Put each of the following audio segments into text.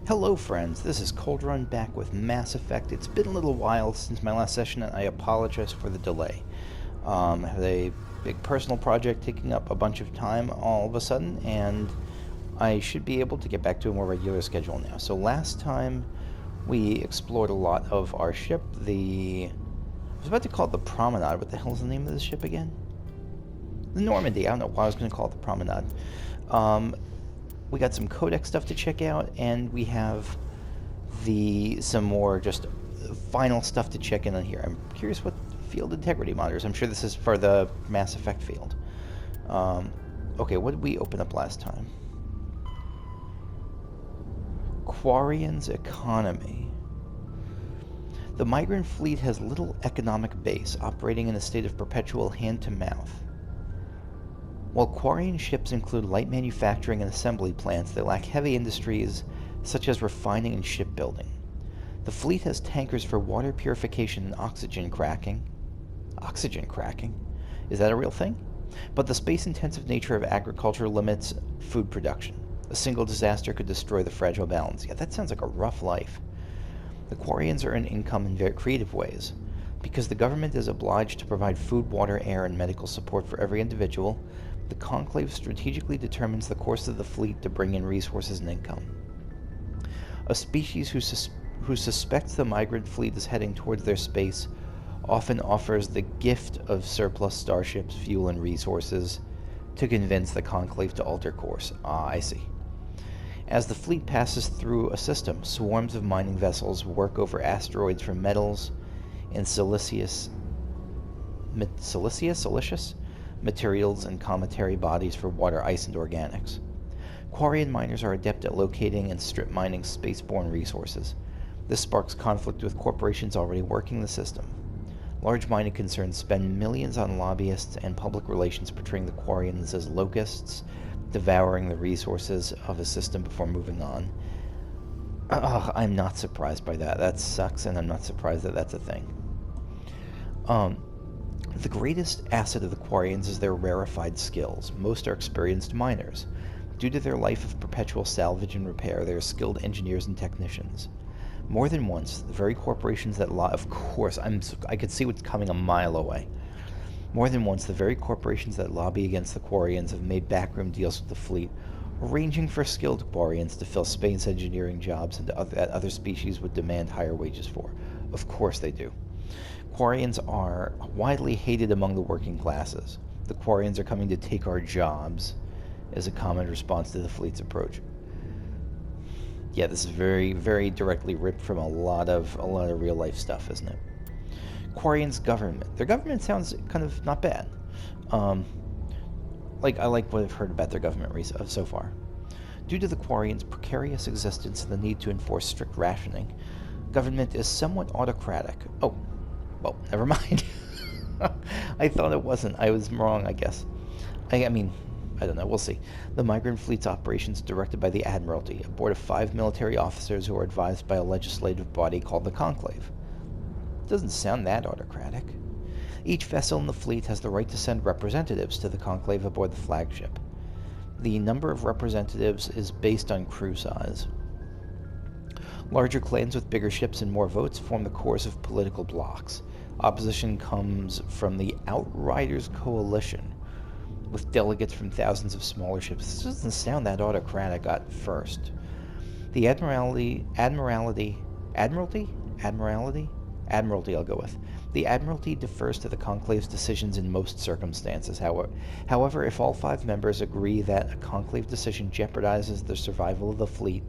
Hello friends, this is Cold Run back with Mass Effect. It's been a little while since my last session and I apologize for the delay. I had a big personal project taking up a bunch of time all of a sudden, and I should be able to get back to a more regular schedule now. So last time we explored a lot of our ship, I was about to call it the Promenade. What the hell is the name of the ship again? The Normandy. I don't know why I was going to call it the Promenade. We got some codex stuff to check out, and we have some more just final stuff to check in on here. I'm curious what field integrity monitors. I'm sure this is for the Mass Effect field. Okay, what did we open up last time? Quarian's economy. The migrant fleet has little economic base, operating in a state of perpetual hand-to-mouth. While Quarian ships include light manufacturing and assembly plants, they lack heavy industries such as refining and shipbuilding. The fleet has tankers for water purification and oxygen cracking. Oxygen cracking? Is that a real thing? But the space-intensive nature of agriculture limits food production. A single disaster could destroy the fragile balance. Yeah, that sounds like a rough life. The Quarians earn income in very creative ways. Because the government is obliged to provide food, water, air, and medical support for every individual, the Conclave strategically determines the course of the fleet to bring in resources and income. A species who suspects the migrant fleet is heading towards their space often offers the gift of surplus starships, fuel, and resources to convince the Conclave to alter course. Ah, I see. As the fleet passes through a system, swarms of mining vessels work over asteroids for metals and silicious materials and cometary bodies for water, ice, and organics. Quarian miners are adept at locating and strip mining spaceborne resources. This sparks conflict with corporations already working the system. Large mining concerns spend millions on lobbyists and public relations portraying the Quarians as locusts, devouring the resources of a system before moving on. I'm not surprised by that. That sucks, and I'm not surprised that that's a thing. The greatest asset of the Quarians is their rarefied skills. Most are experienced miners. Due to their life of perpetual salvage and repair, they are skilled engineers and technicians. More than once, the very corporations that of course, I could see what's coming a mile away. More than once, the very corporations that lobby against the Quarians have made backroom deals with the fleet, arranging for skilled Quarians to fill space engineering jobs that other species would demand higher wages for. Of course they do. Quarians are widely hated among the working classes. The Quarians are coming to take our jobs, is a common response to the fleet's approach. Yeah, this is very, very directly ripped from a lot of real life stuff, isn't it? Quarian's government. Their government sounds kind of not bad. I like what I've heard about their government so far. Due to the Quarians' precarious existence and the need to enforce strict rationing, government is somewhat autocratic. Oh, well, never mind. I thought it wasn't. I was wrong, I guess. I mean, I don't know. We'll see. The migrant fleet's operations are directed by the Admiralty, a board of 5 military officers who are advised by a legislative body called the Conclave. Doesn't sound that autocratic. Each vessel in the fleet has the right to send representatives to the Conclave aboard the flagship. The number of representatives is based on crew size. Larger clans with bigger ships and more votes form the cores of political blocs. Opposition comes from the Outriders Coalition, with delegates from thousands of smaller ships. This doesn't sound that autocratic at first. The Admiralty, I'll go with. The Admiralty defers to the Conclave's decisions in most circumstances. However, if all 5 members agree that a Conclave decision jeopardizes the survival of the fleet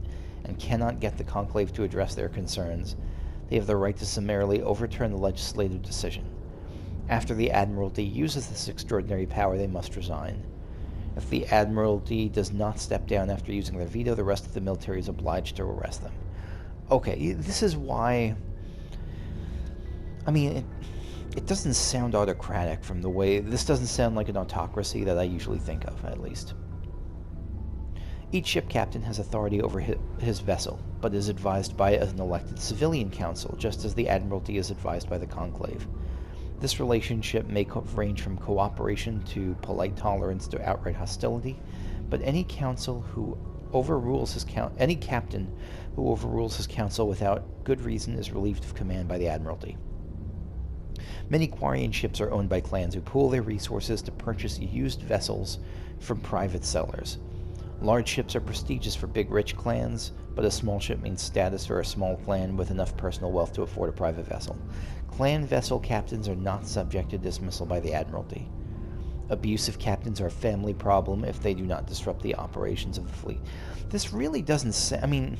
and cannot get the Conclave to address their concerns, they have the right to summarily overturn the legislative decision. After the Admiralty uses this extraordinary power, they must resign. If the Admiralty does not step down after using their veto, the rest of the military is obliged to arrest them. Okay, this is why... I mean, it doesn't sound autocratic from the way... This doesn't sound like an autocracy that I usually think of, at least. Each ship captain has authority over his vessel, but is advised by an elected civilian council, just as the Admiralty is advised by the Conclave. This relationship may range from cooperation to polite tolerance to outright hostility, but any council who any captain who overrules his council without good reason is relieved of command by the Admiralty. Many Quarian ships are owned by clans who pool their resources to purchase used vessels from private sellers. Large ships are prestigious for big rich clans, but a small ship means status for a small clan with enough personal wealth to afford a private vessel. Clan vessel captains are not subject to dismissal by the Admiralty. Abusive captains are a family problem if they do not disrupt the operations of the fleet. This really doesn't say, I mean,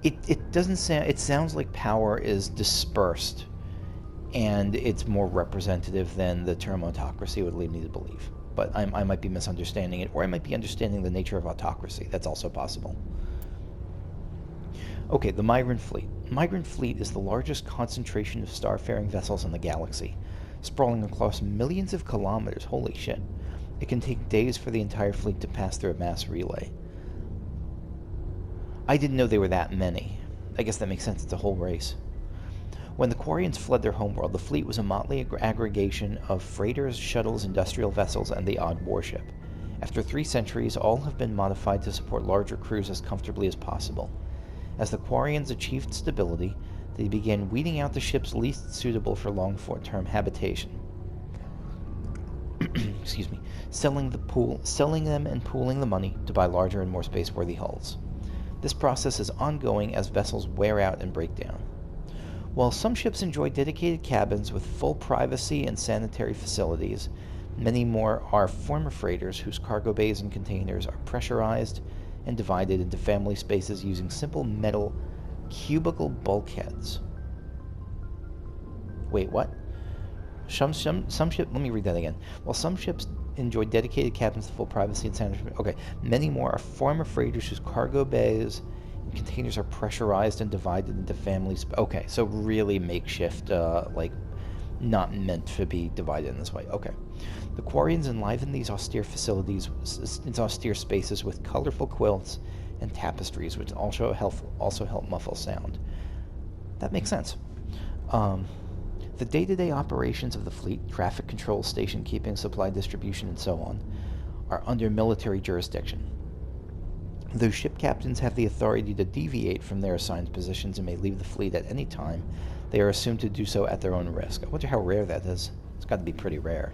it doesn't sound, it sounds like power is dispersed and it's more representative than the term autocracy would lead me to believe. But I might be misunderstanding it, or I might be understanding the nature of autocracy. That's also possible. Okay, the Migrant Fleet. Migrant Fleet is the largest concentration of starfaring vessels in the galaxy, sprawling across millions of kilometers. Holy shit. It can take days for the entire fleet to pass through a mass relay. I didn't know there were that many. I guess that makes sense, it's a whole race. When the Quarians fled their homeworld, the fleet was a motley aggregation of freighters, shuttles, industrial vessels, and the odd warship. After 3 centuries, all have been modified to support larger crews as comfortably as possible. As the Quarians achieved stability, they began weeding out the ships least suitable for long-term habitation. Excuse me. Selling them and pooling the money to buy larger and more space-worthy hulls. This process is ongoing as vessels wear out and break down. While some ships enjoy dedicated cabins with full privacy and sanitary facilities, many more are former freighters whose cargo bays and containers are pressurized and divided into family spaces using simple metal cubicle bulkheads. Wait, what? Some ships, let me read that again. While some ships enjoy dedicated cabins with full privacy and sanitary, okay, many more are former freighters whose cargo bays and containers are pressurized and divided into families. Okay, so really makeshift, like not meant to be divided in this way. Okay. The Quarians enliven these austere facilities, austere spaces with colorful quilts and tapestries, which also help muffle sound. That makes sense. The day-to-day operations of the fleet, traffic control, station keeping, supply distribution, and so on, are under military jurisdiction. Though ship captains have the authority to deviate from their assigned positions and may leave the fleet at any time, they are assumed to do so at their own risk. I wonder how rare that is. It's got to be pretty rare,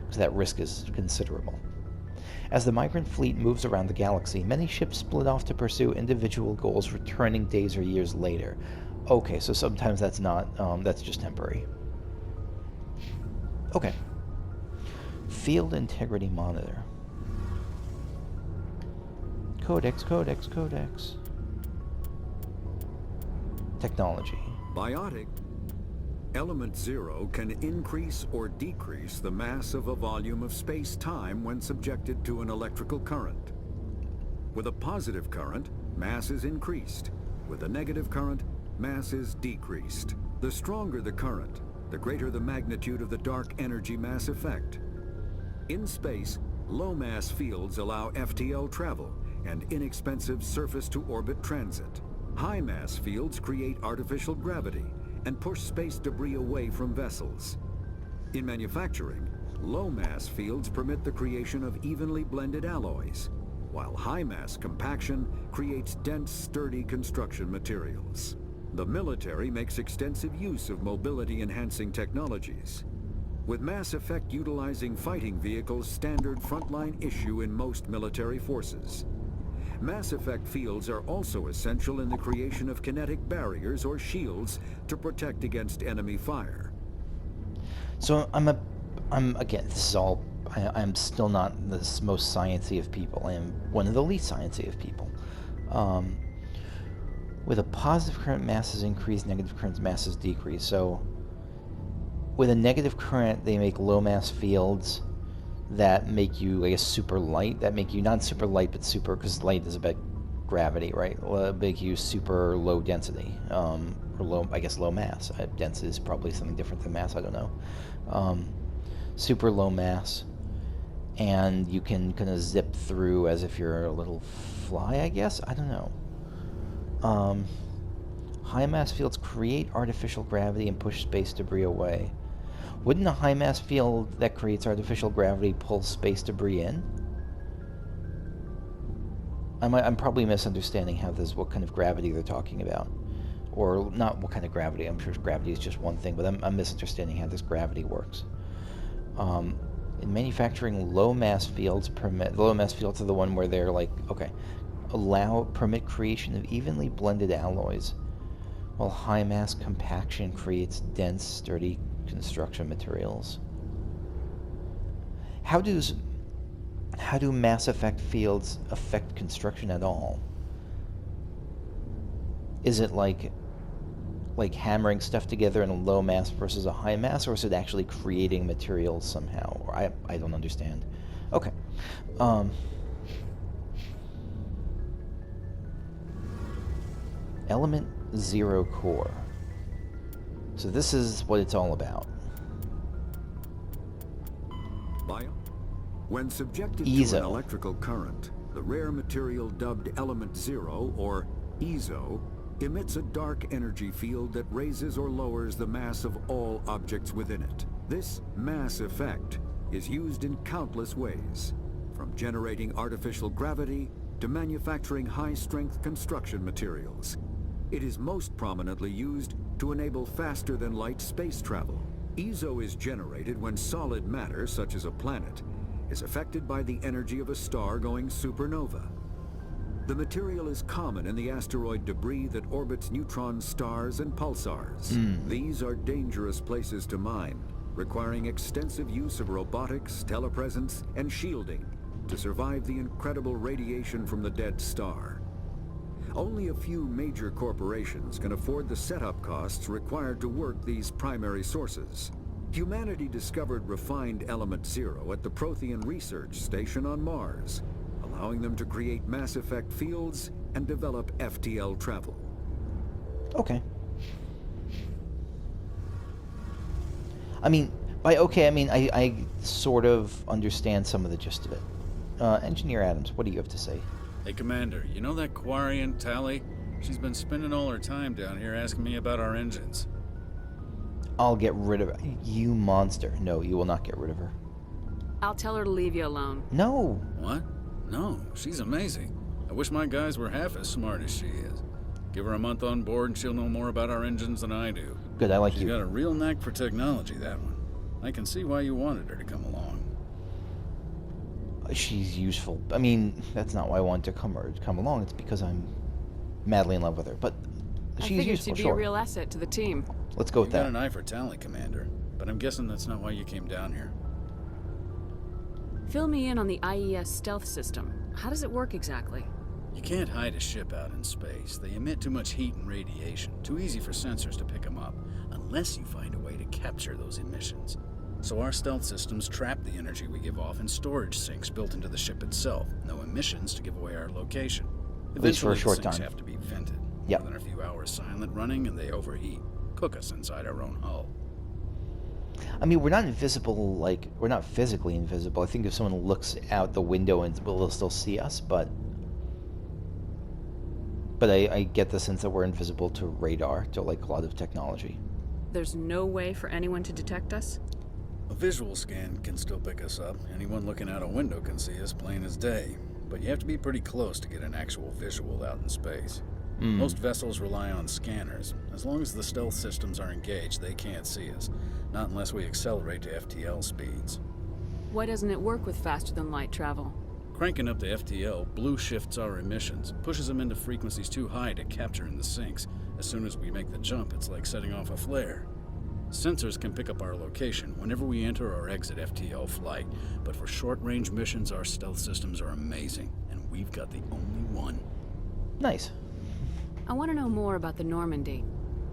because that risk is considerable. As the migrant fleet moves around the galaxy, many ships split off to pursue individual goals, returning days or years later. Okay, so sometimes that's not, that's just temporary. Okay. Field Integrity Monitor. Codex. Technology. Biotic. Element 0 can increase or decrease the mass of a volume of space-time when subjected to an electrical current. With a positive current, mass is increased. With a negative current, mass is decreased. The stronger the current, the greater the magnitude of the dark energy mass effect. In space, low-mass fields allow FTL travel and inexpensive surface-to-orbit transit. High-mass fields create artificial gravity and push space debris away from vessels. In manufacturing, low-mass fields permit the creation of evenly blended alloys, while high-mass compaction creates dense, sturdy construction materials. The military makes extensive use of mobility-enhancing technologies, with Mass Effect utilizing fighting vehicles standard frontline issue in most military forces. Mass Effect fields are also essential in the creation of kinetic barriers or shields to protect against enemy fire. So I'm again, this is all, I'm still not the most sciencey of people. I am one of the least sciencey of people. With a positive current, masses increase, negative current, masses decrease. So with a negative current, they make low mass fields that make you, I guess, super light. That make you not super light, but super, because light is about gravity, right? Make you super low density, or low, I guess, low mass. Density is probably something different than mass. I don't know. Super low mass, and you can kind of zip through as if you're a little fly, I guess. I don't know. High mass fields create artificial gravity and push space debris away. Wouldn't a high mass field that creates artificial gravity pull space debris in? I'm probably misunderstanding what kind of gravity they're talking about. Or not what kind of gravity. I'm sure gravity is just one thing, but I'm misunderstanding how this gravity works. In manufacturing, low mass fields permit. The low mass fields are the one where they're like, okay, permit creation of evenly blended alloys, while high mass compaction creates dense, sturdy construction materials. How do mass effect fields affect construction at all? Is it like hammering stuff together in a low mass versus a high mass, or is it actually creating materials somehow? Or I don't understand. Okay. Element 0 core. So this is what it's all about. When subjected ESO. to an electrical current, the rare material dubbed Element 0, or ESO, emits a dark energy field that raises or lowers the mass of all objects within it. This mass effect is used in countless ways, from generating artificial gravity to manufacturing high-strength construction materials. It is most prominently used to enable faster-than-light space travel. ESO is generated when solid matter, such as a planet, is affected by the energy of a star going supernova. The material is common in the asteroid debris that orbits neutron stars and pulsars. These are dangerous places to mine, requiring extensive use of robotics, telepresence, and shielding to survive the incredible radiation from the dead star. Only a few major corporations can afford the setup costs required to work these primary sources. Humanity discovered refined Element 0 at the Prothean Research Station on Mars, allowing them to create mass effect fields and develop FTL travel. Okay. I sort of understand some of the gist of it. Engineer Adams, what do you have to say? Hey, Commander, you know that Quarian, Tally? She's been spending all her time down here asking me about our engines. I'll get rid of her. You monster. No, you will not get rid of her. I'll tell her to leave you alone. No. What? No, she's amazing. I wish my guys were half as smart as she is. Give her a month on board and she'll know more about our engines than I do. Good, I like you. She's got a real knack for technology, that one. I can see why you wanted her to come along. She's useful. I mean, that's not why I wanted to come along. It's because I'm madly in love with her. But she's useful, she'd be sure. a real asset to the team. Let's go with You've that. got an eye for talent, Commander, but I'm guessing that's not why you came down here. Fill me in on the IES stealth system. How does it work exactly? You can't hide a ship out in space. They emit too much heat and radiation. Too easy for sensors to pick them up, unless you find a way to capture those emissions. So our stealth systems trap the energy we give off in storage sinks built into the ship itself. No emissions to give away our location. At least for a short the sinks time. have to be vented. Yep. More than a few hours silent running and they overheat. Cook us inside our own hull. I mean, we're not invisible, we're not physically invisible. I think if someone looks out the window and they'll still see us, but I get the sense that we're invisible to radar, to a lot of technology. There's no way for anyone to detect us? A visual scan can still pick us up. Anyone looking out a window can see us plain as day. But you have to be pretty close to get an actual visual out in space. Most vessels rely on scanners. As long as the stealth systems are engaged, they can't see us. Not unless we accelerate to FTL speeds. Why doesn't it work with faster-than-light travel? Cranking up to FTL blue shifts our emissions, pushes them into frequencies too high to capture in the sinks. As soon as we make the jump, it's like setting off a flare. Sensors can pick up our location whenever we enter or exit FTL flight, but for short-range missions, our stealth systems are amazing, and we've got the only one. Nice. I want to know more about the Normandy.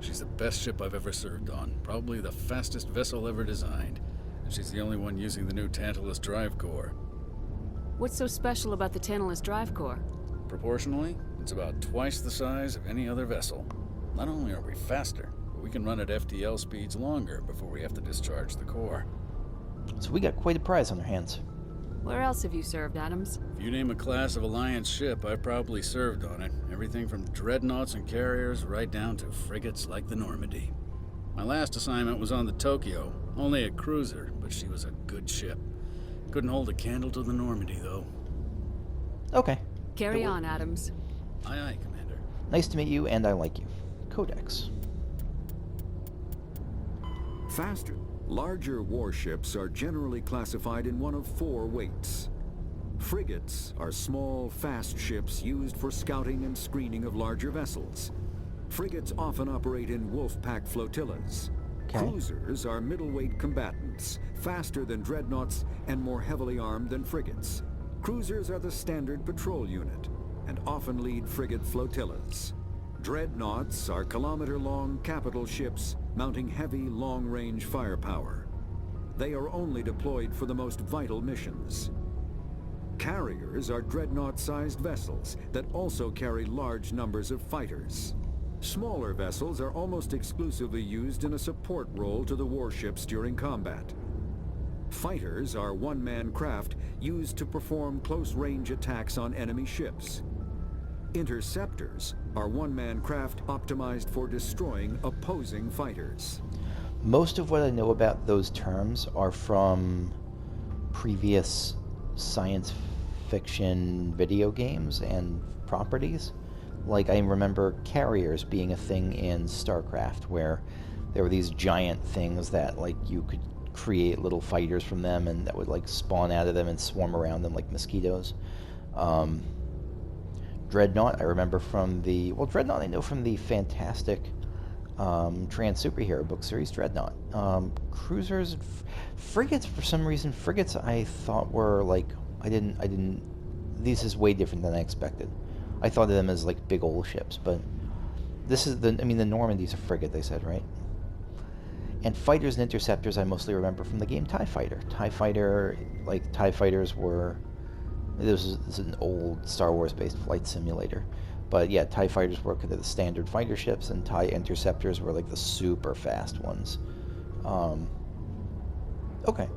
She's the best ship I've ever served on, probably the fastest vessel ever designed, and she's the only one using the new Tantalus drive core. What's so special about the Tantalus drive core? Proportionally, it's about twice the size of any other vessel. Not only are we faster, but we can run at FTL speeds longer before we have to discharge the core. So we got quite a prize on our hands. Where else have you served, Adams? If you name a class of Alliance ship, I've probably served on it. Everything from dreadnoughts and carriers right down to frigates like the Normandy. My last assignment was on the Tokyo, only a cruiser, but she was a good ship. Couldn't hold a candle to the Normandy, though. Okay. Carry on, Adams. Aye, aye, Commander. Nice to meet you, and I like you. Codex. Faster, larger warships are generally classified in one of 4 weights. Frigates are small, fast ships used for scouting and screening of larger vessels. Frigates often operate in wolf pack flotillas. Okay. Cruisers are middleweight combatants, faster than dreadnoughts and more heavily armed than frigates. Cruisers are the standard patrol unit and often lead frigate flotillas. Dreadnoughts are kilometer-long capital ships mounting heavy, long-range firepower. They are only deployed for the most vital missions. Carriers are dreadnought-sized vessels that also carry large numbers of fighters. Smaller vessels are almost exclusively used in a support role to the warships during combat. Fighters are one-man craft used to perform close-range attacks on enemy ships. Interceptors are one-man craft optimized for destroying opposing fighters. Most of what I know about those terms are from previous science fiction video games and properties. Like, I remember carriers being a thing in StarCraft, where there were these giant things that, like, you could create little fighters from them, and that would, like, spawn out of them and swarm around them like mosquitoes. Dreadnought, I remember from the... Well, Dreadnought I know from the fantastic trans superhero book series, Dreadnought. Cruisers... Frigates, for some reason, frigates I thought were, like... I didn't... This is way different than I expected. I thought of them as, like, big old ships, but... This is the... I mean, the Normandy's a frigate, they said, right? And fighters and interceptors I mostly remember from the game TIE Fighter. TIE Fighter... Like, TIE Fighters were... This is an old Star Wars-based flight simulator. But yeah, TIE Fighters were kind of the standard fighter ships, and TIE Interceptors were like the super fast ones. Okay.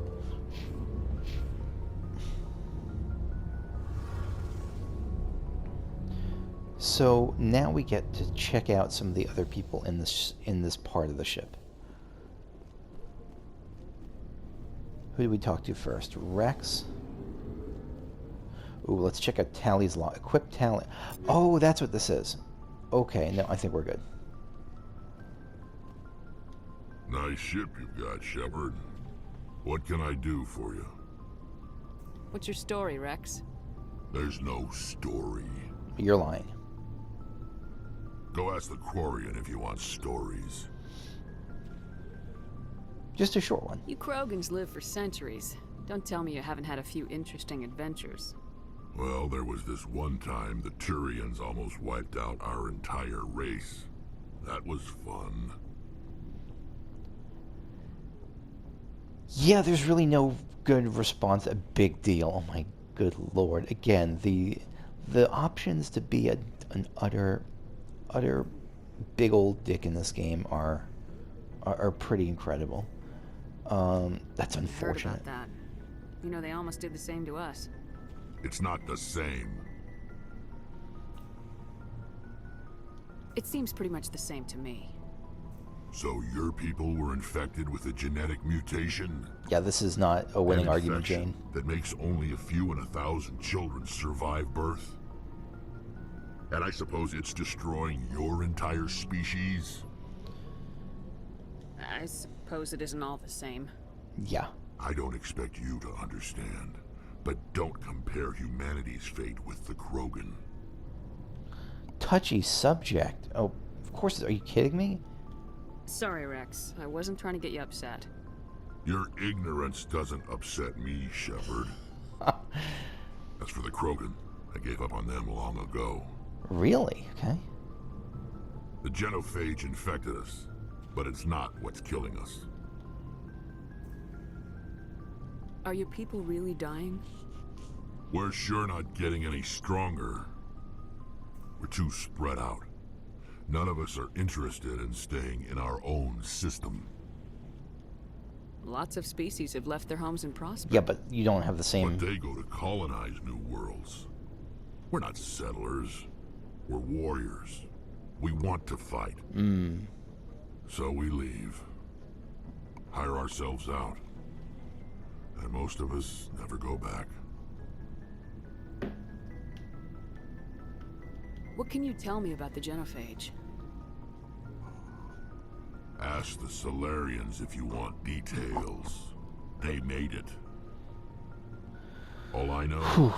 So now we get to check out some of the other people in this part of the ship. Who do we talk to first? Wrex? Ooh, let's check out Tally's log. Equip Tally. Oh, that's what this is. Okay, no, I think we're good. Nice ship you've got, Shepard. What can I do for you? What's your story, Wrex? There's no story. You're lying. Go ask the Quarian if you want stories. Just a short one. You Krogans live for centuries. Don't tell me you haven't had a few interesting adventures. Well, there was this one time the Turians almost wiped out our entire race. That was fun. Yeah, there's really no good response. A big deal. Oh my good lord. Again, the options to be an utter big old dick in this game are pretty incredible. That's unfortunate. Heard about that. You know, they almost did the same to us. It's not the same. It seems pretty much the same to me. So your people were infected with a genetic mutation? Yeah, this is not a winning An argument, infection Jane. that makes only a few in 1,000 children survive birth? And I suppose it's destroying your entire species? I suppose it isn't all the same. Yeah. I don't expect you to understand, but don't compare humanity's fate with the Krogan. Touchy subject. Oh, of course. Are you kidding me? Sorry, Wrex. I wasn't trying to get you upset. Your ignorance doesn't upset me, Shepard. As for the Krogan, I gave up on them long ago. Really? Okay. The genophage infected us, but it's not what's killing us. Are your people really dying? We're sure not getting any stronger. We're too spread out. None of us are interested in staying in our own system. Lots of species have left their homes and prospered. Yeah, but you don't have the same... But they go to colonize new worlds. We're not settlers. We're warriors. We want to fight. So we leave. Hire ourselves out. And most of us never go back. What can you tell me about the genophage? Ask the Solarians if you want details. They made it. All I know,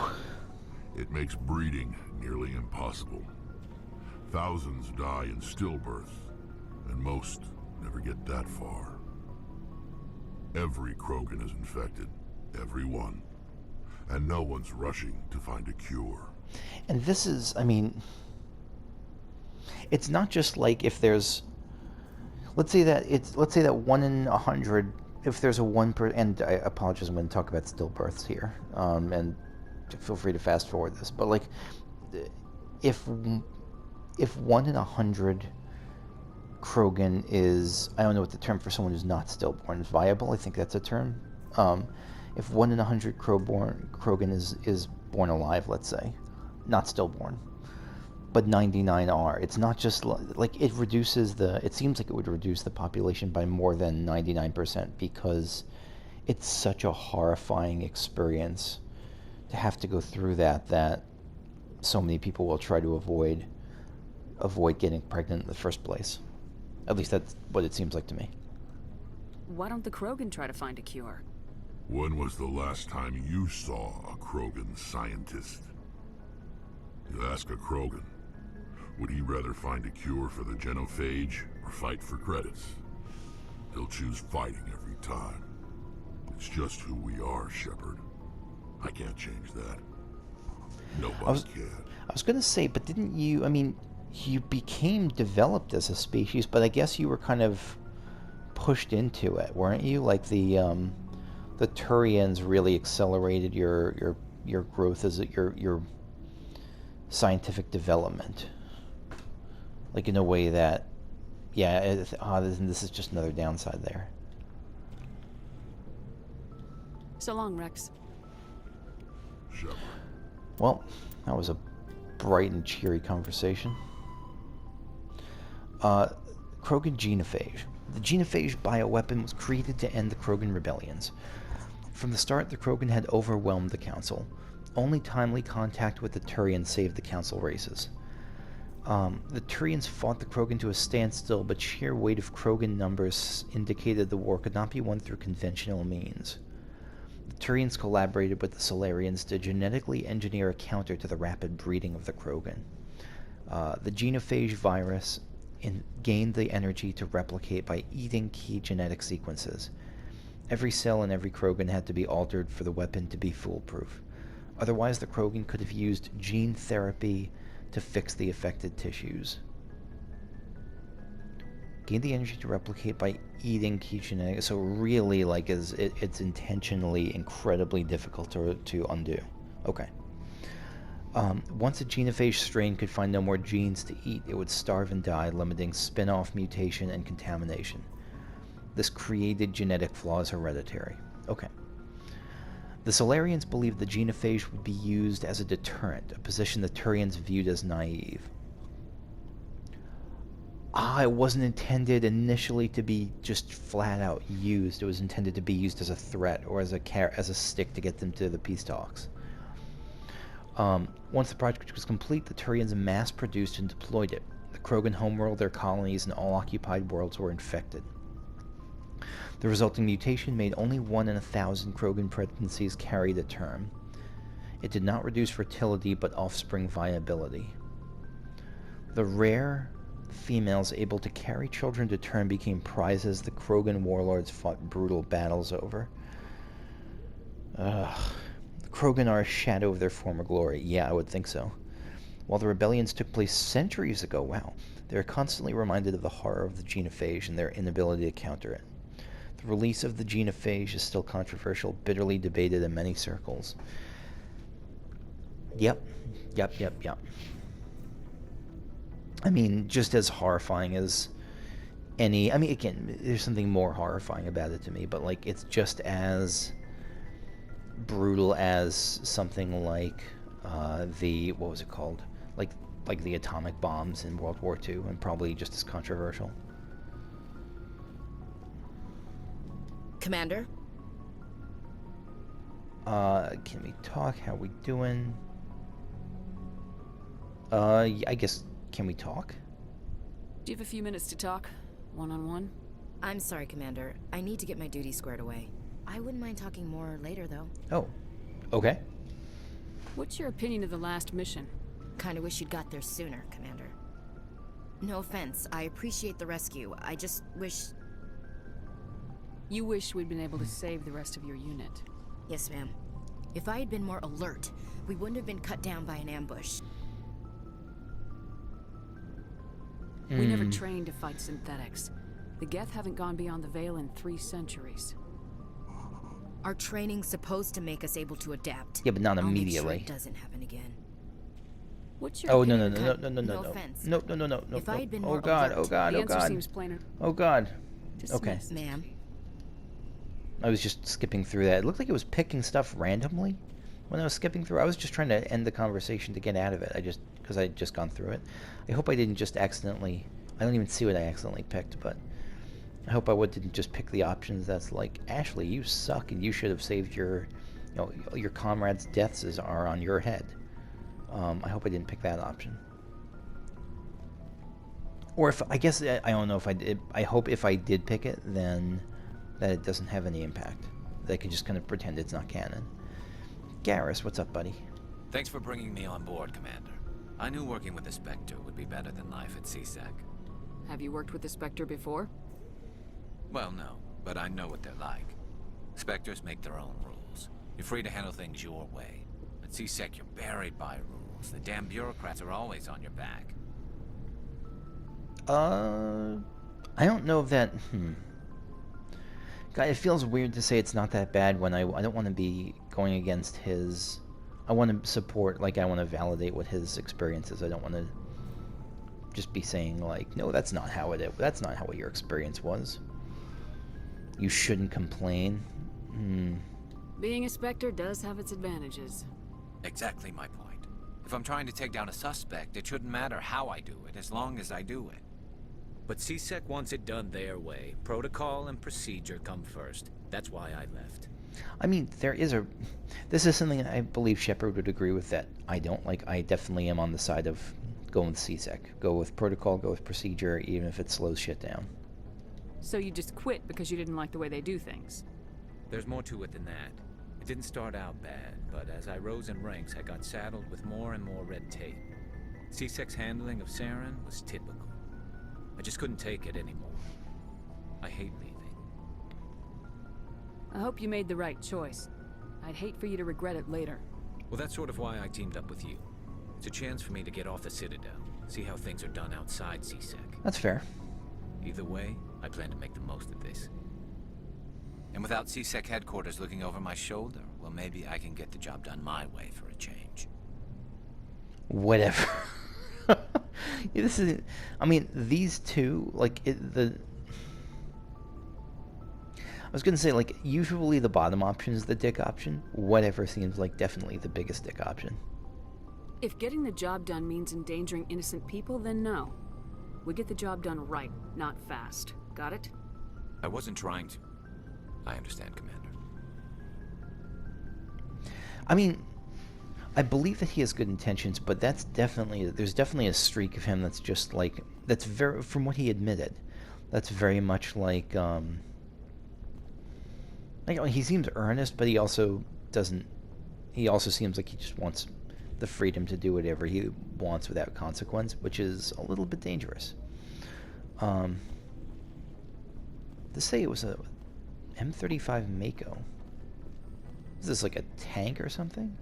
it makes breeding nearly impossible. Thousands die in stillbirth, and most never get that far. Every Krogan is infected. Every one. And no one's rushing to find a cure. And this is, I mean, it's not just like if there's, let's say that 1 in 100, if there's a 1 and I apologize, I'm going to talk about stillbirths here, and feel free to fast forward this, but like, if 1 in 100 Krogan is, I don't know what the term for someone who's not stillborn is, viable, I think that's a term. If 1 in 100 Krogan is born alive, let's say, not stillborn, but 99 are, it's not just like it reduces it seems like it would reduce the population by more than 99% because it's such a horrifying experience to have to go through that so many people will try to avoid getting pregnant in the first place. At least that's what it seems like to me. Why don't the Krogan try to find a cure? When was the last time you saw a Krogan scientist? You ask a Krogan, would he rather find a cure for the genophage or fight for credits? He'll choose fighting every time. It's just who we are, Shepard. I can't change that. Nobody can. I was going to say, but didn't you, I mean, you became developed as a species, but I guess you were kind of pushed into it, weren't you? Like the Turians really accelerated your growth as your scientific development, like in a way that, yeah, this is just another downside there. So long, Wrex. Shepard. Well, that was a bright and cheery conversation. Krogan genophage. The genophage bioweapon was created to end the Krogan rebellions. From the start, the Krogan had overwhelmed the Council. Only timely contact with the Turians saved the Council races. The Turians fought the Krogan to a standstill, but sheer weight of Krogan numbers indicated the war could not be won through conventional means. The Turians collaborated with the Solarians to genetically engineer a counter to the rapid breeding of the Krogan. The genophage virus gained the energy to replicate by eating key genetic sequences. Every cell in every Krogan had to be altered for the weapon to be foolproof. Otherwise, the Krogan could have used gene therapy to fix the affected tissues. Gain the energy to replicate by eating key genetic. So really, like, it's intentionally incredibly difficult to undo. Okay. Once a genophage strain could find no more genes to eat, it would starve and die, limiting spin-off, mutation, and contamination. This created genetic flaws hereditary. Okay. The Solarians believed the genophage would be used as a deterrent, a position the Turians viewed as naive. It wasn't intended initially to be just flat out used. It was intended to be used as a threat or as a stick to get them to the peace talks. Once the project was complete, the Turians mass-produced and deployed it. The Krogan homeworld, their colonies, and all occupied worlds were infected. The resulting mutation made only 1 in 1,000 Krogan pregnancies carry to term. It did not reduce fertility, but offspring viability. The rare females able to carry children to term became prizes the Krogan warlords fought brutal battles over. The Krogan are a shadow of their former glory. Yeah, I would think so. While the rebellions took place centuries ago, wow, they are constantly reminded of the horror of the genophage and their inability to counter it. The release of the genophage is still controversial, bitterly debated in many circles. Yep. I mean, just as horrifying as any... I mean, again, there's something more horrifying about it to me, but, like, it's just as brutal as something like what was it called? Like the atomic bombs in World War II, and probably just as controversial. Commander? Can we talk? How we doing? I guess, can we talk? Do you have a few minutes to talk? One-on-one? I'm sorry, Commander. I need to get my duties squared away. I wouldn't mind talking more later, though. Oh, okay. What's your opinion of the last mission? Kinda wish you'd got there sooner, Commander. No offense, I appreciate the rescue. I just wish... You wish we'd been able to save the rest of your unit. Yes, ma'am. If I had been more alert, we wouldn't have been cut down by an ambush. We never trained to fight synthetics. The Geth haven't gone beyond the Veil in 3 centuries. Our training's supposed to make us able to adapt. Yeah, but not I'll immediately. make sure it doesn't happen again. What's your Oh, no, no, opinion no, of no, no, no, No no. offense. No, no, no, no, no. If I had been Oh more god, alert, oh god, the oh answer god. seems plainer. Oh god. Okay. Dismissed. Ma'am. I was just skipping through that. It looked like it was picking stuff randomly when I was skipping through. I was just trying to end the conversation to get out of it. Because I had just gone through it. I hope I didn't just accidentally... I don't even see what I accidentally picked, but... I hope I didn't just pick the options that's like, Ashley, you suck and you should have saved your... You know, your comrades' deaths are on your head. I hope I didn't pick that option. Or if... I guess... I don't know if I did... I hope if I did pick it, then... that it doesn't have any impact. They could just kind of pretend it's not canon. Garrus, what's up, buddy? Thanks for bringing me on board, Commander. I knew working with the Spectre would be better than life at CSEC. Have you worked with the Spectre before? Well, no, but I know what they're like. Spectres make their own rules. You're free to handle things your way. At CSEC, you're buried by rules. The damn bureaucrats are always on your back. I don't know if that... God, it feels weird to say it's not that bad when I don't want to be going against his... I want to support, like, I want to validate what his experience is. I don't want to just be saying, like, no, that's not how it is. That's not how your experience was. You shouldn't complain. Being a Spectre does have its advantages. Exactly my point. If I'm trying to take down a suspect, it shouldn't matter how I do it, as long as I do it. But CSEC wants it done their way. Protocol and procedure come first. That's why I left. I mean, there is a... This is something I believe Shepard would agree with that I don't like. I definitely am on the side of going with CSEC. Go with protocol, go with procedure, even if it slows shit down. So you just quit because you didn't like the way they do things? There's more to it than that. It didn't start out bad, but as I rose in ranks, I got saddled with more and more red tape. CSEC's handling of Saren was typical. I just couldn't take it anymore. I hate leaving. I hope you made the right choice. I'd hate for you to regret it later. Well, that's sort of why I teamed up with you. It's a chance for me to get off the Citadel, see how things are done outside CSEC. That's fair. Either way, I plan to make the most of this. And without CSEC headquarters looking over my shoulder, well, maybe I can get the job done my way for a change. Whatever. This is... I mean, these two, like, I was gonna say, like, usually the bottom option is the dick option. Whatever seems like definitely the biggest dick option. If getting the job done means endangering innocent people, then no. We get the job done right, not fast. Got it? I wasn't trying to. I understand, Commander. I mean, I believe that he has good intentions, but that's definitely... There's definitely a streak of him that's just like... That's very... From what he admitted, that's very much like... he seems earnest, but he also doesn't... He also seems like he just wants the freedom to do whatever he wants without consequence, which is a little bit dangerous. To say it was a M35 Mako. Is this like a tank or something?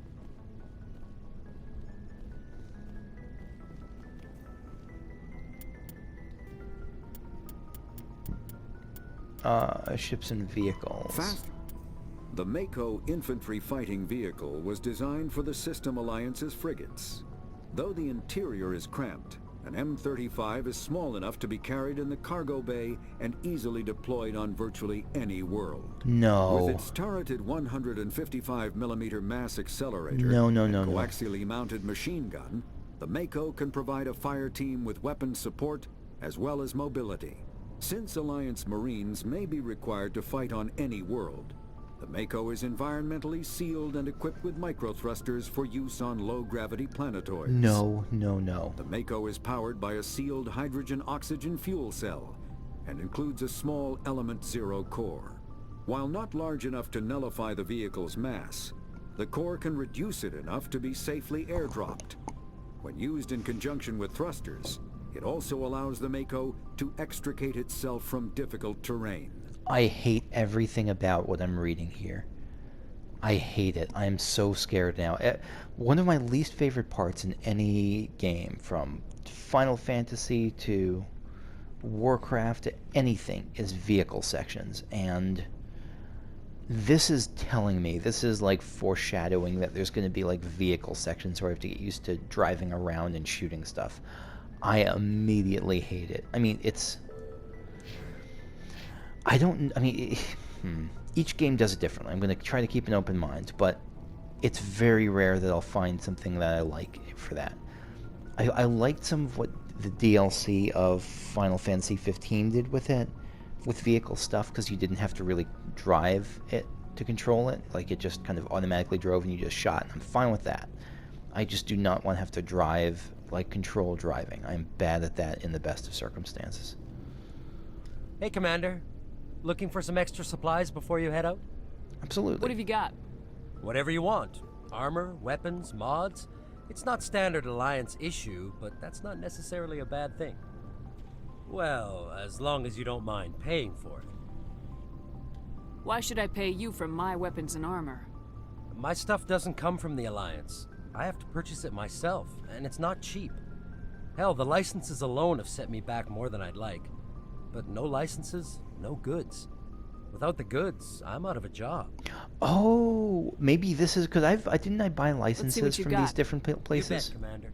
Ships and vehicles. Fast. The Mako infantry fighting vehicle was designed for the System Alliance's frigates. Though the interior is cramped, an M35 is small enough to be carried in the cargo bay and easily deployed on virtually any world. No. With its turreted 155mm mass accelerator No. coaxially mounted machine gun, the Mako can provide a fire team with weapon support as well as mobility. Since Alliance Marines may be required to fight on any world, The Mako is environmentally sealed and equipped with microthrusters for use on low-gravity planetoids. No, no, no. The Mako is powered by a sealed hydrogen-oxygen fuel cell and includes a small Element 0 core. While not large enough to nullify the vehicle's mass, the core can reduce it enough to be safely airdropped. When used in conjunction with thrusters, it also allows the Mako to extricate itself from difficult terrain. I hate everything about what I'm reading here. I hate it. I am so scared now. One of my least favorite parts in any game, from Final Fantasy to Warcraft to anything, is vehicle sections. And this is telling me, this is like foreshadowing that there's going to be like vehicle sections where I have to get used to driving around and shooting stuff. I immediately hate it. I mean, each game does it differently. I'm going to try to keep an open mind, but it's very rare that I'll find something that I like for that. I liked some of what the DLC of Final Fantasy 15 did with it, with vehicle stuff, because you didn't have to really drive it to control it. Like, it just kind of automatically drove and you just shot, and I'm fine with that. I just do not want to have to drive, like, control driving. I'm bad at that in the best of circumstances. Hey, Commander. Looking for some extra supplies before you head out? Absolutely. What have you got? Whatever you want. Armor, weapons, mods. It's not standard Alliance issue, but that's not necessarily a bad thing. Well, as long as you don't mind paying for it. Why should I pay you for my weapons and armor? My stuff doesn't come from the Alliance. I have to purchase it myself, and it's not cheap. Hell, the licenses alone have set me back more than I'd like. But no licenses, no goods. Without the goods, I'm out of a job. Oh, maybe this is because I didn't buy licenses from these different places. You bet, Commander.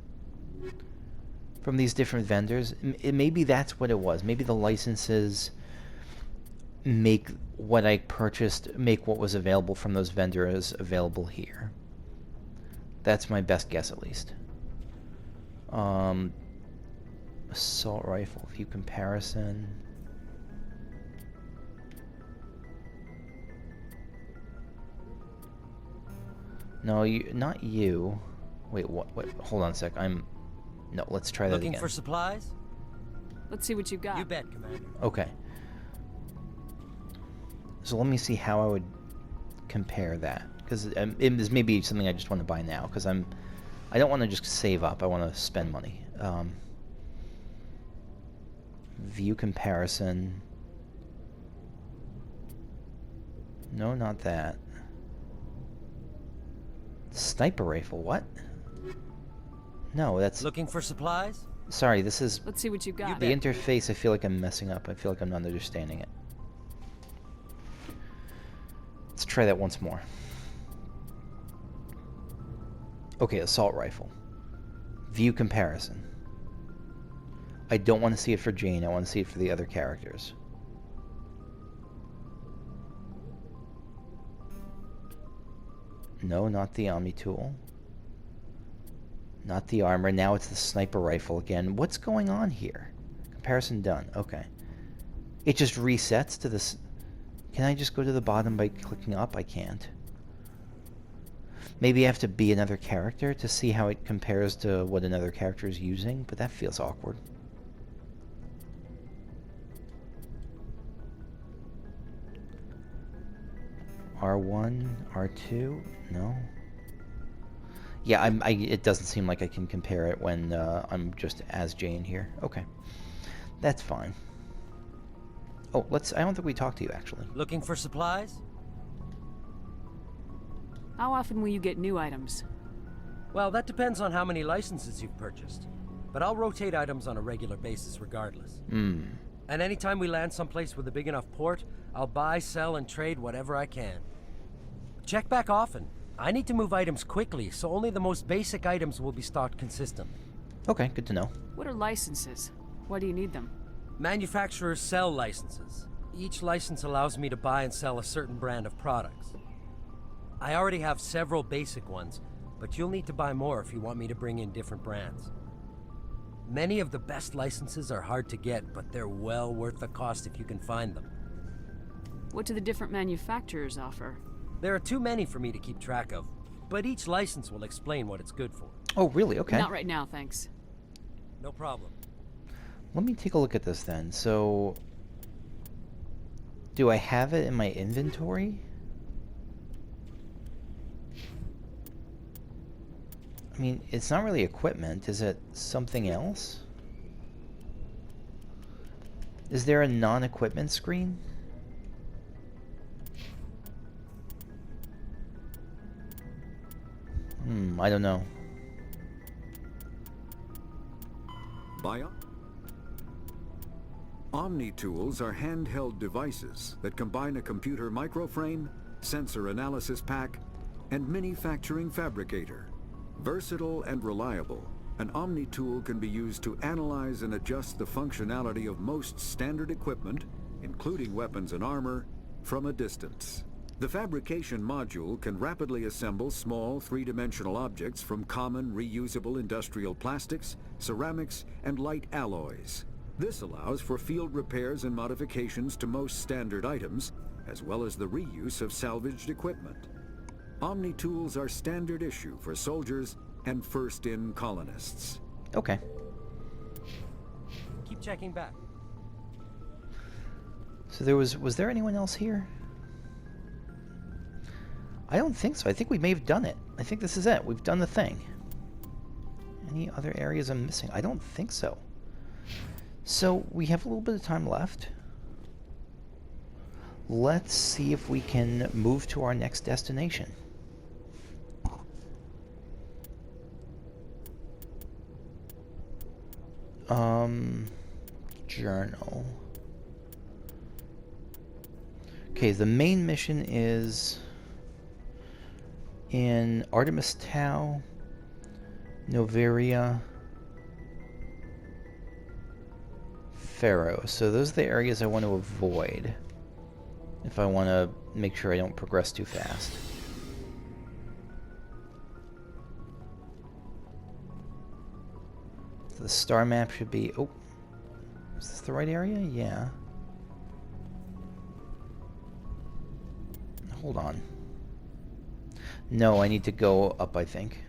From these different vendors. Maybe that's what it was. Maybe the licenses make what I purchased, make what was available from those vendors available here. That's my best guess, at least. Assault rifle, view comparison. No, not you. Wait, what? Wait, hold on a sec. No, let's try that again. Looking for supplies? Let's see what you got. You bet, Commander. Okay. So let me see how I would compare that, because this may be something I just want to buy now, because I don't want to just save up. I want to spend money. View comparison. No, not that. Sniper rifle, what? No, that's... Looking for supplies? Sorry, this is... Let's see what you got. The interface, I feel like I'm messing up. I feel like I'm not understanding it. Let's try that once more. Okay, assault rifle. View comparison. I don't want to see it for Jane, I want to see it for the other characters. No, not the Omni tool. Not the armor. Now it's the sniper rifle again. What's going on here? Comparison done. Okay. It just resets to this. Can I just go to the bottom by clicking up? I can't. Maybe I have to be another character to see how it compares to what another character is using, but that feels awkward. R1, R2, no. Yeah, it doesn't seem like I can compare it when I'm just as Jane here. Okay, that's fine. Oh, I don't think we talked to you, actually. Looking for supplies? How often will you get new items? Well, that depends on how many licenses you've purchased. But I'll rotate items on a regular basis regardless. And anytime we land someplace with a big enough port, I'll buy, sell, and trade whatever I can. Check back often. I need to move items quickly, so only the most basic items will be stocked consistently. Okay, good to know. What are licenses? Why do you need them? Manufacturers sell licenses. Each license allows me to buy and sell a certain brand of products. I already have several basic ones, but you'll need to buy more if you want me to bring in different brands. Many of the best licenses are hard to get, but they're well worth the cost if you can find them. What do the different manufacturers offer? There are too many for me to keep track of, but each license will explain what it's good for. Oh, really? Okay. Not right now, thanks. No problem. Let me take a look at this then. So, do I have it in my inventory? I mean, it's not really equipment. Is it something else? Is there a non-equipment screen? I don't know. Omni-tools are handheld devices that combine a computer microframe, sensor analysis pack, and manufacturing fabricator. Versatile and reliable, an Omni-tool can be used to analyze and adjust the functionality of most standard equipment, including weapons and armor, from a distance. The fabrication module can rapidly assemble small three-dimensional objects from common reusable industrial plastics, ceramics, and light alloys. This allows for field repairs and modifications to most standard items, as well as the reuse of salvaged equipment. Omni-tools are standard issue for soldiers and first-in colonists. Okay. Keep checking back. So there was there anyone else here? I don't think so. I think we may have done it. I think this is it. We've done the thing. Any other areas I'm missing? I don't think so. So we have a little bit of time left. Let's see if we can move to our next destination. Journal. Okay, the main mission is in Artemis Tau, Noveria, Pharaoh. So those are the areas I want to avoid if I want to make sure I don't progress too fast. So the star map should be... Oh, is this the right area? Yeah. Hold on. No, I need to go up, I think.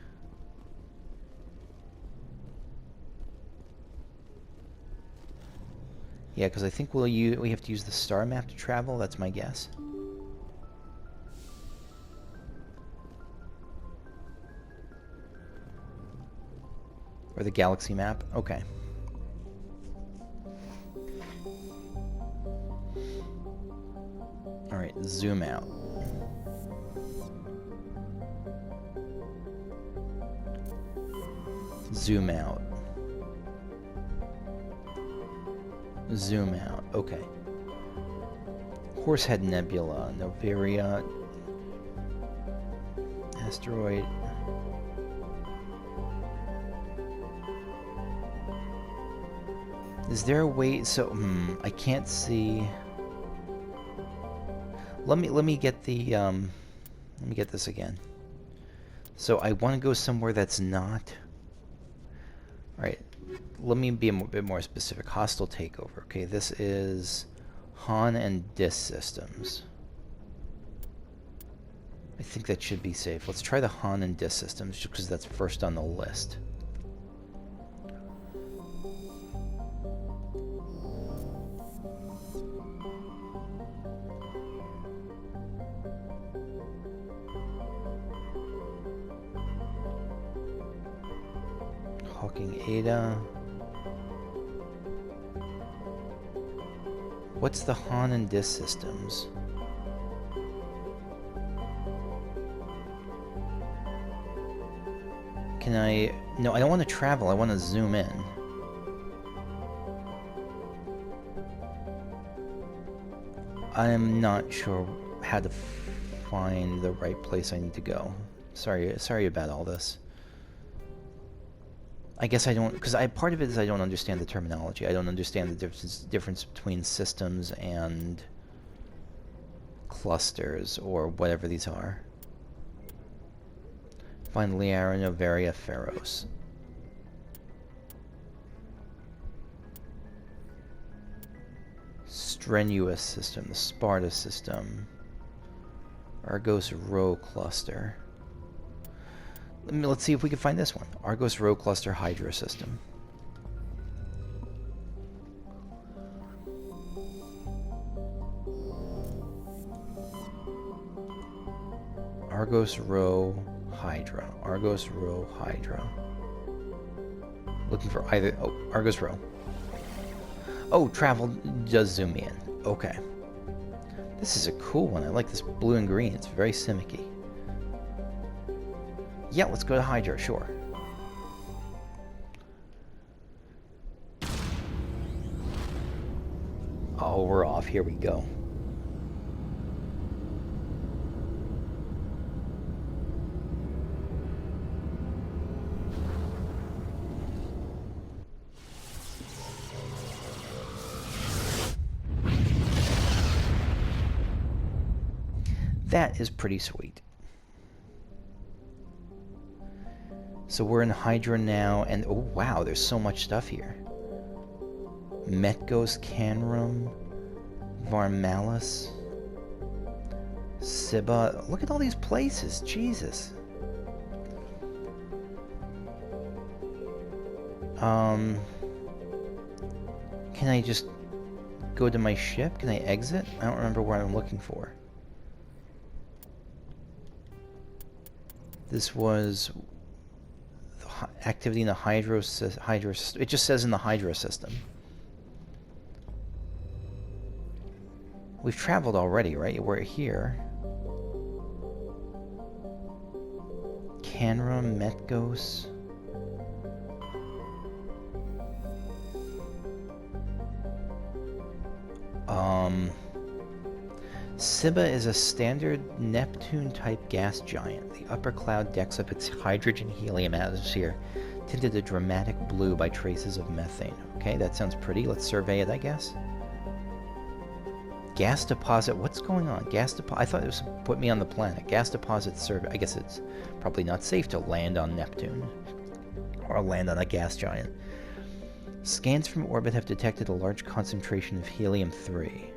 Yeah, because I think we have to use the star map to travel. That's my guess. Or the galaxy map. Okay. All right, zoom out. Zoom out. Zoom out. Okay. Horsehead Nebula, Noveria, asteroid. Is there a way? So I can't see. Let me get the let me get this again. So I want to go somewhere that's not. All right. Let me be a bit more specific. Hostile takeover. Okay, this is Han and Dis systems. I think that should be safe. Let's try the Han and Dis systems just because that's first on the list. Hawking Ada. What's the Han and Dis systems? Can I... No, I don't want to travel. I want to zoom in. I'm not sure how to find the right place I need to go. Sorry about all this. I guess I don't, because part of it is I don't understand the terminology. I don't understand the difference between systems and clusters, or whatever these are. Find Liara, Noveria, Pharos. Strenuous system, the Sparta system. Argos Rho Cluster. Let's see if we can find this one. Argos Rho Cluster Hydra System. Argos Rho Hydra. Argos Rho Hydra. Looking for either... Oh, Argos Rho. Oh, travel does zoom in. Okay. This is a cool one. I like this blue and green. It's very Simic-y. Yeah, let's go to Hydra, sure. Oh, we're off. Here we go. That is pretty sweet. So we're in Hydra now, and oh wow, there's so much stuff here. Metgos, Canrum, Varmalis, Sibba. Look at all these places, Jesus. Can I just go to my ship? Can I exit? I don't remember what I'm looking for. This was activity in the Hydra. It just says in the Hydra system. We've traveled already, right? We're here. Canrum, Metgos. Sibba is a standard Neptune-type gas giant. The upper cloud decks up its hydrogen-helium atmosphere, tinted a dramatic blue by traces of methane. Okay, that sounds pretty. Let's survey it, I guess. Gas deposit. What's going on? Gas deposit. I thought it was put me on the planet. Gas deposit survey. I guess it's probably not safe to land on Neptune or land on a gas giant. Scans from orbit have detected a large concentration of helium-3.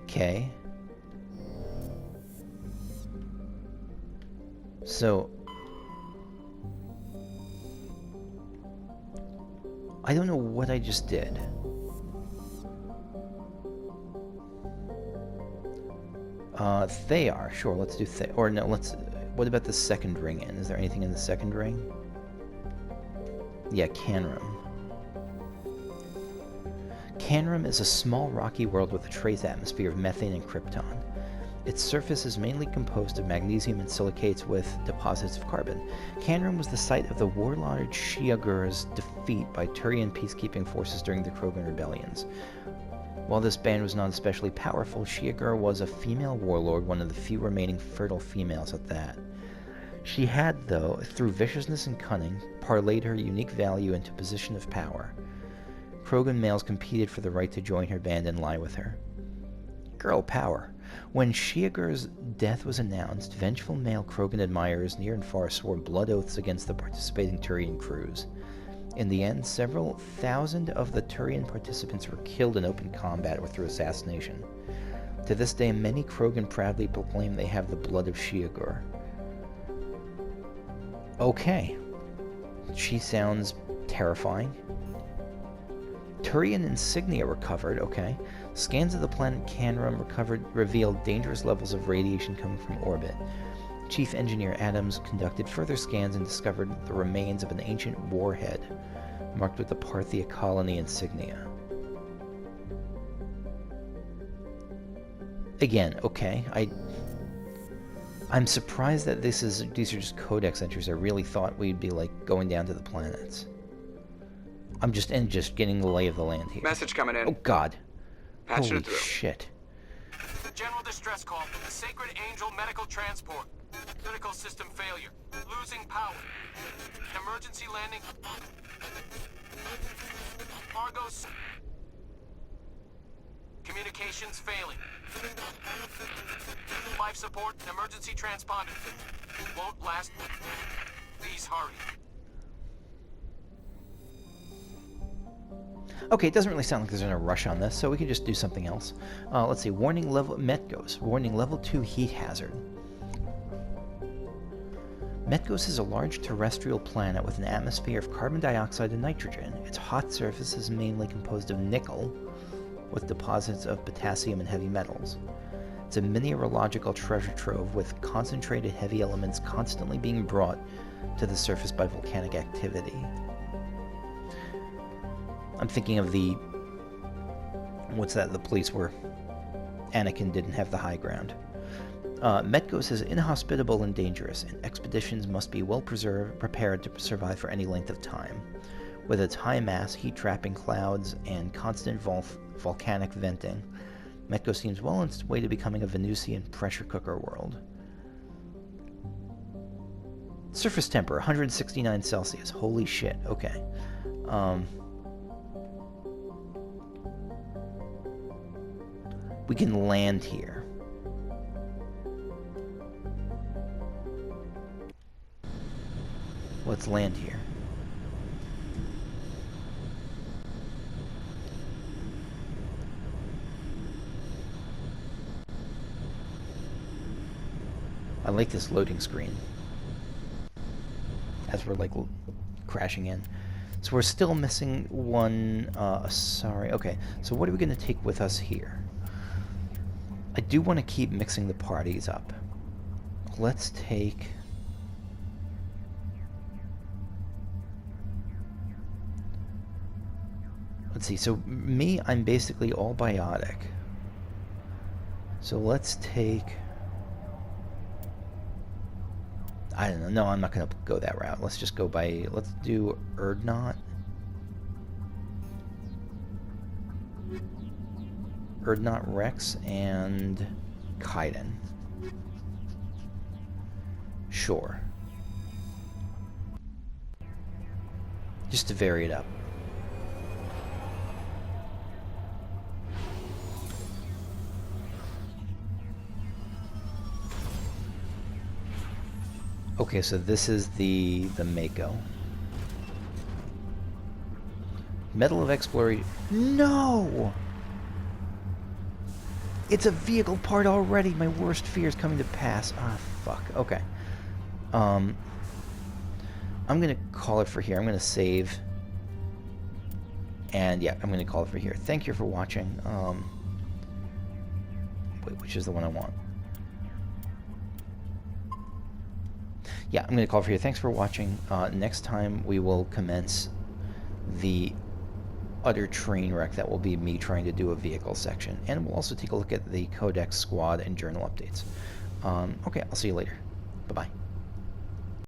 Okay. So I don't know what I just did. Thayar, sure, let's do or no, what about the second ring in? Is there anything in the second ring? Yeah, Canrum. Canrum is a small rocky world with a trace atmosphere of methane and krypton. Its surface is mainly composed of magnesium and silicates with deposits of carbon. Canrum was the site of the warlord Shiagur's defeat by Turian peacekeeping forces during the Krogan rebellions. While this band was not especially powerful, Shiagur was a female warlord, one of the few remaining fertile females at that. She had, though, through viciousness and cunning, parlayed her unique value into a position of power. Krogan males competed for the right to join her band and lie with her. Girl power. When Shiagur's death was announced, vengeful male Krogan admirers near and far swore blood oaths against the participating Turian crews. In the end, several thousand of the Turian participants were killed in open combat or through assassination. To this day, many Krogan proudly proclaim they have the blood of Shiagur. Okay. She sounds terrifying. Turian insignia recovered, okay. Scans of the planet Canrum revealed dangerous levels of radiation coming from orbit. Chief Engineer Adams conducted further scans and discovered the remains of an ancient warhead, marked with the Parthia colony insignia. Again, okay, I'm surprised that these are just codex entries. I really thought we'd be like going down to the planets. I'm just getting the lay of the land here. Message coming in. Oh God. Patching Holy it through. shit. General distress call from the Sacred Angel Medical Transport. Critical system failure. Losing power. Emergency landing. Argos. Communications failing. Life support and emergency transponder. Won't last. Please hurry. Okay, it doesn't really sound like there's a rush on this, so we can just do something else. Let's see, warning level, Metgos, warning level 2 heat hazard. Metgos is a large terrestrial planet with an atmosphere of carbon dioxide and nitrogen. Its hot surface is mainly composed of nickel, with deposits of potassium and heavy metals. It's a mineralogical treasure trove with concentrated heavy elements constantly being brought to the surface by volcanic activity. I'm thinking of the... what's that? The place where Anakin didn't have the high ground. Metgos is inhospitable and dangerous, and expeditions must be well prepared to survive for any length of time. With its high mass, heat-trapping clouds, and constant volcanic venting, Metgos seems well on its way to becoming a Venusian pressure cooker world. Surface temperature, 169 Celsius. Holy shit, okay. We can land here. Let's land here. I like this loading screen as we're like crashing in. So we're still missing one, sorry, okay. So what are we gonna take with us here? I do want to keep mixing the parties up. Let's take... let's see, so me, I'm basically all biotic. So let's take... I don't know, no, I'm not going to go that route. Let's just go by, let's do Erdnot. Erdnot, Wrex, and Kaiden. Sure. Just to vary it up. Okay, so this is the Mako. Medal of Exploration. No! It's a vehicle part already. My worst fear is coming to pass. Ah, fuck. Okay. I'm gonna call it for here. I'm gonna save. And yeah, I'm gonna call it for here. Thank you for watching. Wait, which is the one I want? Yeah, I'm gonna call it for here. Thanks for watching. Next time we will commence the utter train wreck that will be me trying to do a vehicle section, and we'll also take a look at the Codex squad and journal updates. Okay, I'll see you later. Bye-bye.